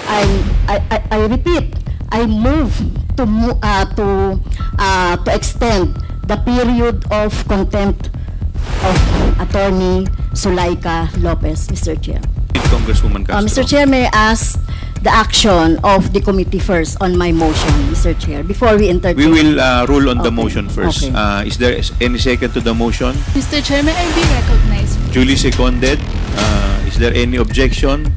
I repeat, I move to extend the period of contempt of Attorney Zulaika Lopez, Mr. Chair. Congresswoman Castro. Mr. Chair, may I ask the action of the committee first on my motion, Mr. Chair, before we entertain? We will rule on the motion first. Okay. Is there any second to the motion? Mr. Chair, may I be recognized? Duly seconded. Is there any objection?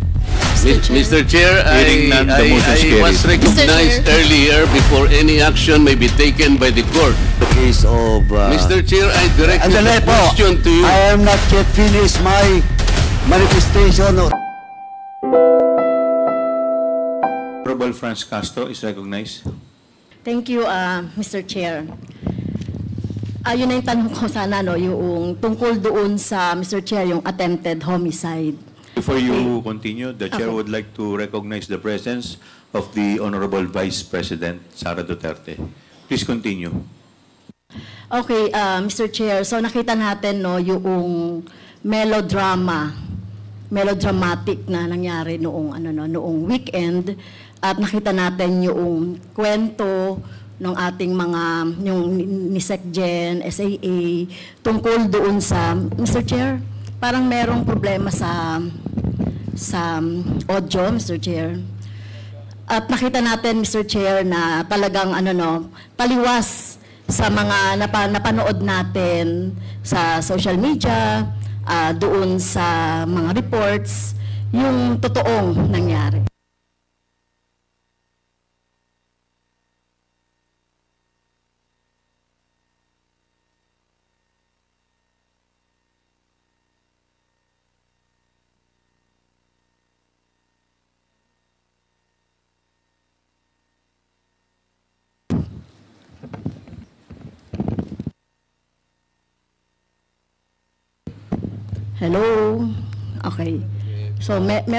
Mr. Chair, Hearing none, the motion is I was carried. recognized earlier before any action may be taken by the court. The case of... Mr. Chair, I direct the question to you. I am not yet finished my manifestation. Honorable Franz Castro is recognized. Thank you, Mr. Chair. Yun na yung tanong ko sana, no, yung tungkol doon sa, Mr. Chair, yung attempted homicide. Before you continue, the Chair would like to recognize the presence of the Honorable Vice President, Sara Duterte. Please continue. Okay, Mr. Chair, so nakita natin, no, yung melodramatic na nangyari noong, noong weekend, at nakita natin yung kwento ng ating mga, yung ni SecGen, SAA, tungkol doon sa, Mr. Chair, parang merong problema sa audio, Mr. Chair. At nakita natin, Mr. Chair, na talagang taliwas sa mga napanood natin sa social media, doon sa mga reports, yung totoong nangyari. Hello? Okay. So, okay,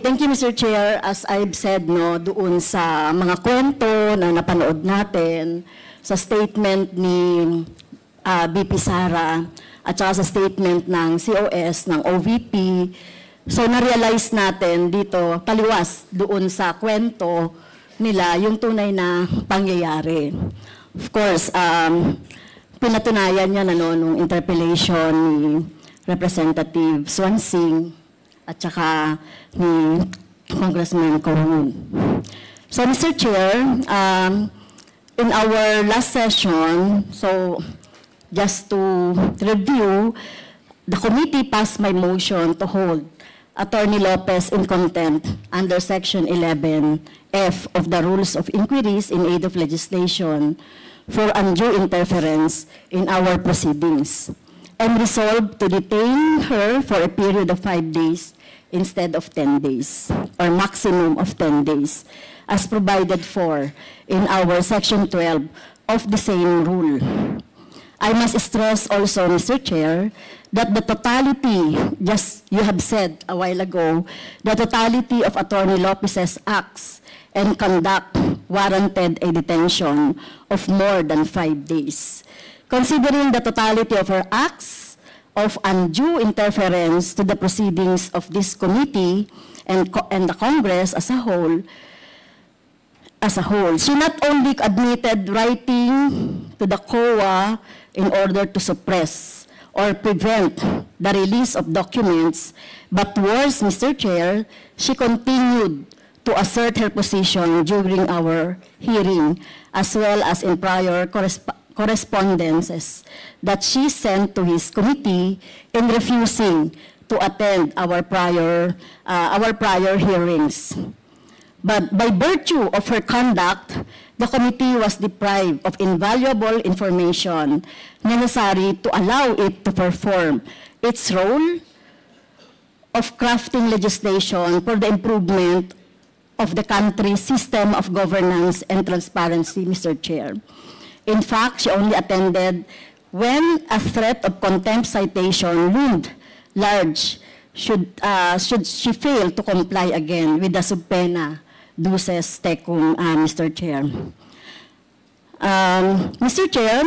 thank you, Mr. Chair. As I've said, no, doon sa mga kwento na napanood natin, sa statement ni BP Sara, at saka sa statement ng COS, ng OVP, so na-realize natin dito, taliwas doon sa kwento nila, yung tunay na pangyayari. Of course, pinatunayan niya nung interpellation ni Representative Swansing at saka ni Congressman Cohun. So, Mr. Chair, in our last session, so just to review, the committee passed my motion to hold Attorney Lopez in contempt under Section 11F of the Rules of Inquiries in Aid of Legislation for undue interference in our proceedings, and resolved to detain her for a period of 5 days instead of 10 days, or maximum of 10 days, as provided for in our Section 12 of the same rule. I must stress also, Mr. Chair, that the totality, just you have said a while ago, the totality of Attorney Lopez's acts and conduct warranted a detention of more than 5 days. Considering the totality of her acts of undue interference to the proceedings of this committee and the Congress as a whole, she not only admitted writing to the COA in order to suppress or prevent the release of documents, but worse, Mr. Chair, she continued to assert her position during our hearing, as well as in prior correspondences that she sent to his committee in refusing to attend our prior hearings. But by virtue of her conduct, the committee was deprived of invaluable information necessary to allow it to perform its role of crafting legislation for the improvement of the country's system of governance and transparency, Mr. Chair. In fact, she only attended when a threat of contempt citation loomed large should she fail to comply again with the subpoena duces tecum, Mr. Chair. Mr. Chair,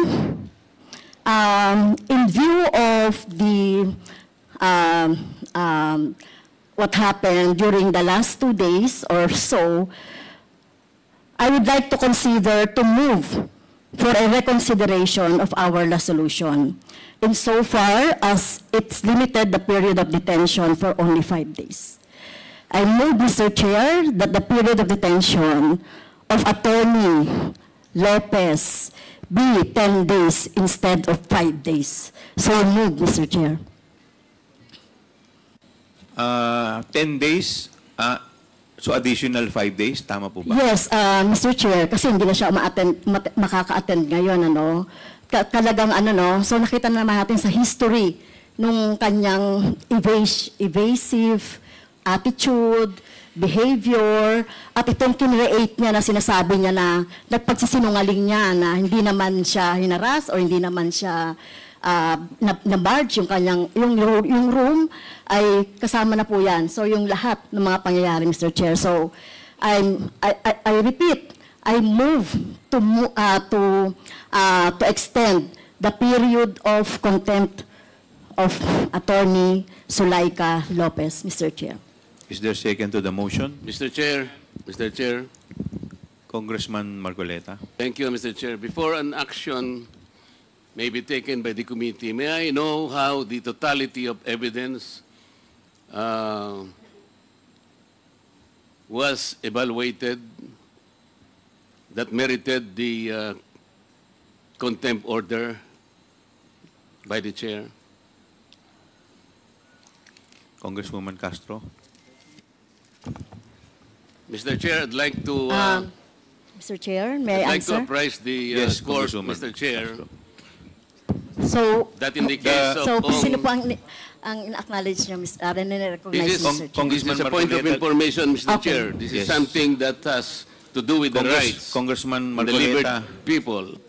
in view of the what happened during the last 2 days or so, I would like to consider to move for a reconsideration of our resolution, insofar as it's limited the period of detention for only 5 days. I move, Mr. Chair, that the period of detention of Attorney Lopez be 10 days instead of 5 days. So move, Mr. Chair. 10 days, so additional 5 days, tama po ba? Yes, Mr. Chair, kasi hindi na siya makaka-attend ngayon, ano. Talagang ano, no, so nakita naman natin sa history nung kanyang evasive attitude, behavior, at itong kinreate niya na sinasabi niya na nagpagsisinungaling niya na hindi naman siya hinaras o hindi naman siya na-barge yung kanyang, yung room ay kasama na po yan. So yung lahat ng mga pangyayari, Mr. Chair. So I repeat, I move to extend the period of contempt of Attorney Sulaika Lopez, Mr. Chair. Is there second to the motion? Mr. Chair, Congressman Marcoleta. thank you, Mr. Chair. Before an action may be taken by the committee, may I know how the totality of evidence was evaluated that merited the contempt order by the chair? Congresswoman Castro. Mr. Chair, I'd like to Mr. Chair, may I I'd like to answer? apprise the Yes, court, Congresswoman Mr. Chair, Castro. So, that in the case of so sino po ang in-acknowledge niyo, recognize, This is, Mr. Chair? this Congressman is a point of Marcoleta. information, Mr. Okay. Chair. This is Yes. something that has to do with the rights Congressman of the liberty Marcoleta. people.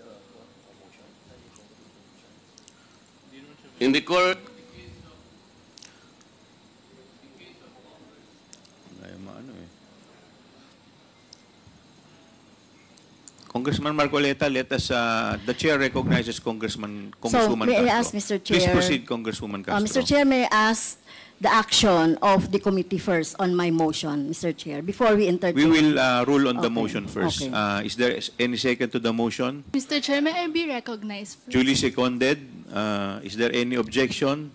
In the court, Congressman Marcoleta, let us, the chair recognizes Congresswoman may I Castro. ask, Mr. Please Chair? proceed, Congresswoman Castro. Mr. Chair, may I ask the action of the committee first on my motion, Mr. Chair, before we entertain? We will rule on the Okay, motion first. okay. Is there any second to the motion? Mr. Chair, may I be recognized first? Duly seconded. Is there any objection?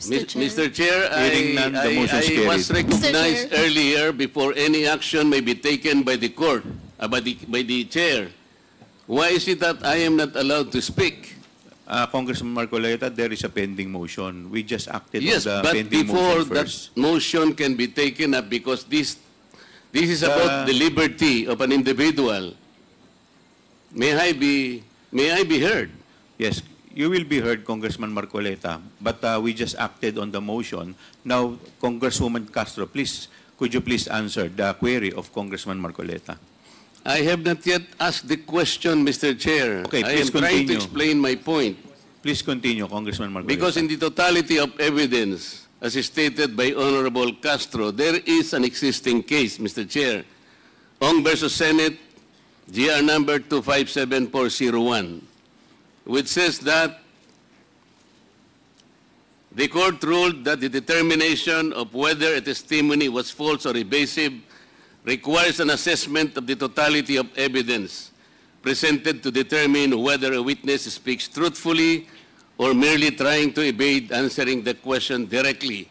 Mr. Chair, Hearing none, the motion is I was carried. recognized Mr. Chair. earlier before any action may be taken by the court, by the chair. Why is it that I am not allowed to speak? Congressman Marcoleta, there is a pending motion. We just acted Yes, on the but pending before motion that first. motion can be taken up, because this is about the liberty of an individual. May I be heard? Yes, you will be heard, Congressman Marcoleta, but we just acted on the motion. Now, Congresswoman Castro, please, could you please answer the query of Congressman Marcoleta? I have not yet asked the question, Mr. Chair. Okay, I am please trying to continue. explain my point. Please continue, Congressman Marcoleta. Because in the totality of evidence, as stated by Honorable Castro, there is an existing case, Mr. Chair. Ong versus Senate, GR number 257401, which says that the court ruled that the determination of whether a testimony was false or evasive requires an assessment of the totality of evidence presented to determine whether a witness speaks truthfully or merely trying to evade answering the question directly.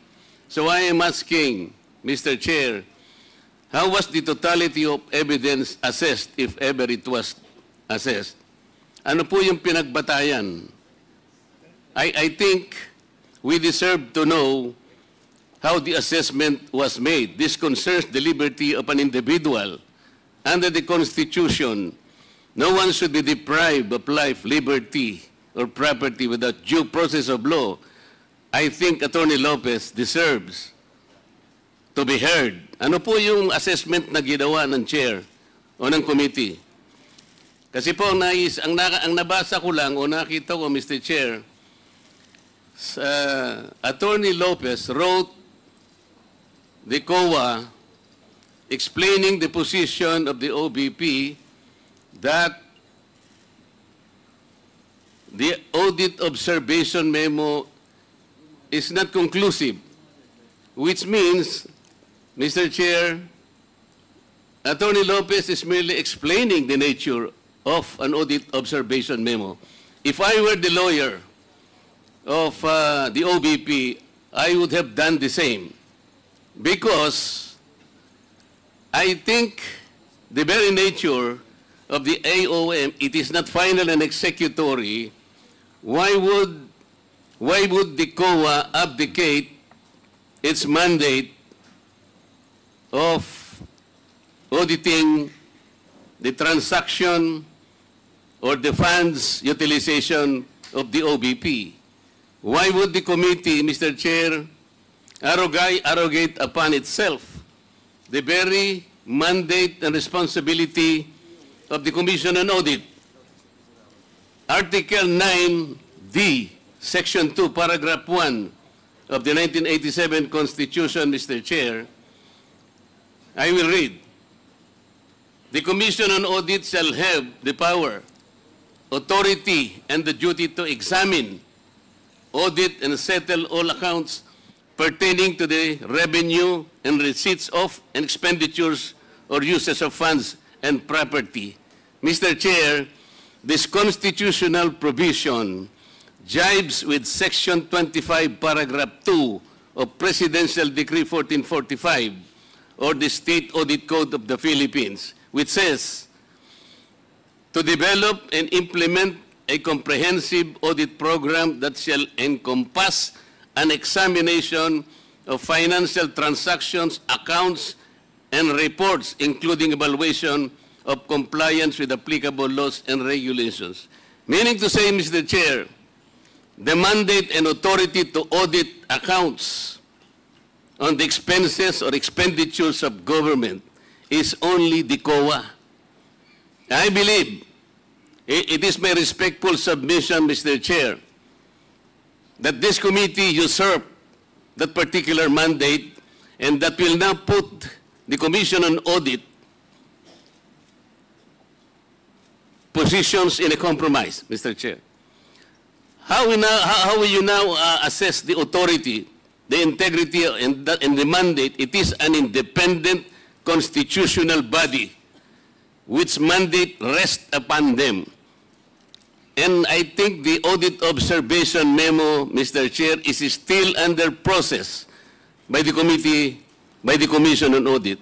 So I am asking, Mr. Chair, how was the totality of evidence assessed, if ever it was assessed? Ano po yung pinagbatayan? I think we deserve to know how the assessment was made. This concerns the liberty of an individual. Under the Constitution, no one should be deprived of life, liberty, or property without due process of law. I think Attorney Lopez deserves to be heard. Ano po yung assessment na ginawa ng chair o ng committee? Kasi po, ang nabasa ko lang o nakita ko, Mr. Chair, Attorney Lopez wrote the COA explaining the position of the OBP that the audit observation memo is not conclusive, which means, Mr. Chair, Attorney Lopez is merely explaining the nature of an audit observation memo. If I were the lawyer of the OBP, I would have done the same, because I think the very nature of the AOM, it is not final and executory. Why would the COA abdicate its mandate of auditing the transaction or the funds utilization of the OBP? Why would the committee, Mr. Chair, arrogate upon itself the very mandate and responsibility of the Commission on Audit? Article 9D, Section 2, Paragraph 1 of the 1987 Constitution, Mr. Chair, I will read. The Commission on Audit shall have the power, authority, and the duty to examine, audit, and settle all accounts pertaining to the revenue and receipts of and expenditures or uses of funds and property. Mr. Chair, this constitutional provision jibes with Section 25, Paragraph 2 of Presidential Decree 1445 or the State Audit Code of the Philippines, which says, to develop and implement a comprehensive audit program that shall encompass an examination of financial transactions, accounts, and reports, including evaluation of compliance with applicable laws and regulations. Meaning to say, Mr. Chair, the mandate and authority to audit accounts on the expenses or expenditures of government is only the COA. I believe it is my respectful submission, Mr. Chair, that this committee usurped that particular mandate and that will now put the Commission on Audit positions in a compromise, Mr. Chair. How will you now assess the authority, the integrity, and the mandate? It is an independent constitutional body which mandate rests upon them. And I think the audit observation memo, Mr. Chair, is still under process by the committee, by the Commission on Audit.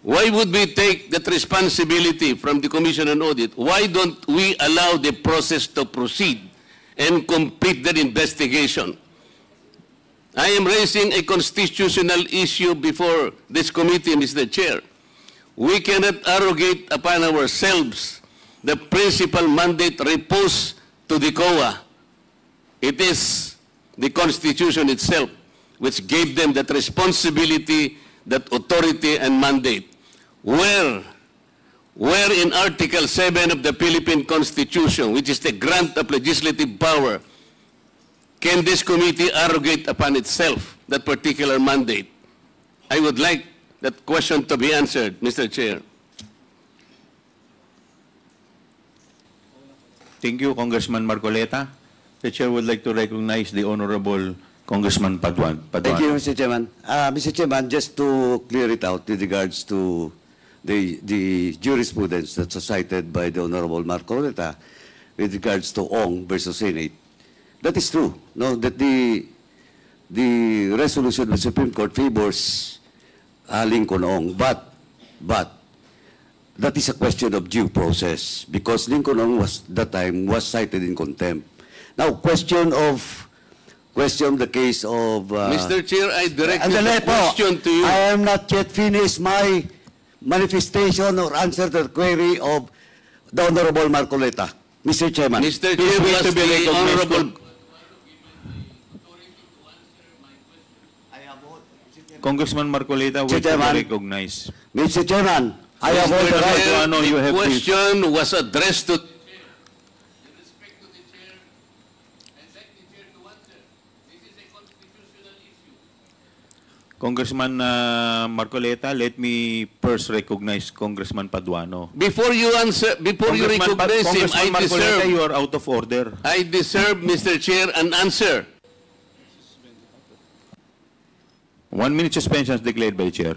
Why would we take that responsibility from the Commission on Audit? Why don't we allow the process to proceed and complete that investigation? I am raising a constitutional issue before this committee, Mr. Chair. We cannot arrogate upon ourselves the principal mandate reposed to the COA. It is the Constitution itself which gave them that responsibility, that authority and mandate. Where in Article 7 of the Philippine Constitution, which is the grant of legislative power, can this committee arrogate upon itself that particular mandate? I would like that question to be answered, Mr. Chair. Thank you, Congressman Marcoleta. The Chair would like to recognize the Honorable Congressman Paduan. Thank you, Mr. Chairman. Mr. Chairman, just to clear it out with regards to the jurisprudence that's cited by the Honorable Marcoleta with regards to Ong versus Senate, that is true. No, that the resolution of the Supreme Court favors Lincoln Ong, but that is a question of due process because Lincoln Ong was cited in contempt. Now, question the case of Mr. Chair, I direct the question to you. I am not yet finished my manifestation or answer to the query of the Honorable Marcoleta. Mr. Chairman. Mr. Chair, was the Honorable Congressman Marcoleta will be recognized. Mr. Chairman, I have all the right. The question was addressed to Congressman Marcoleta, let me first recognize Congressman Paduano. Before you answer, before you recognize him, Congressman Marcoleta, you are out of order. I deserve, Mr. Chair, an answer. 1 minute suspension is declared by Chair.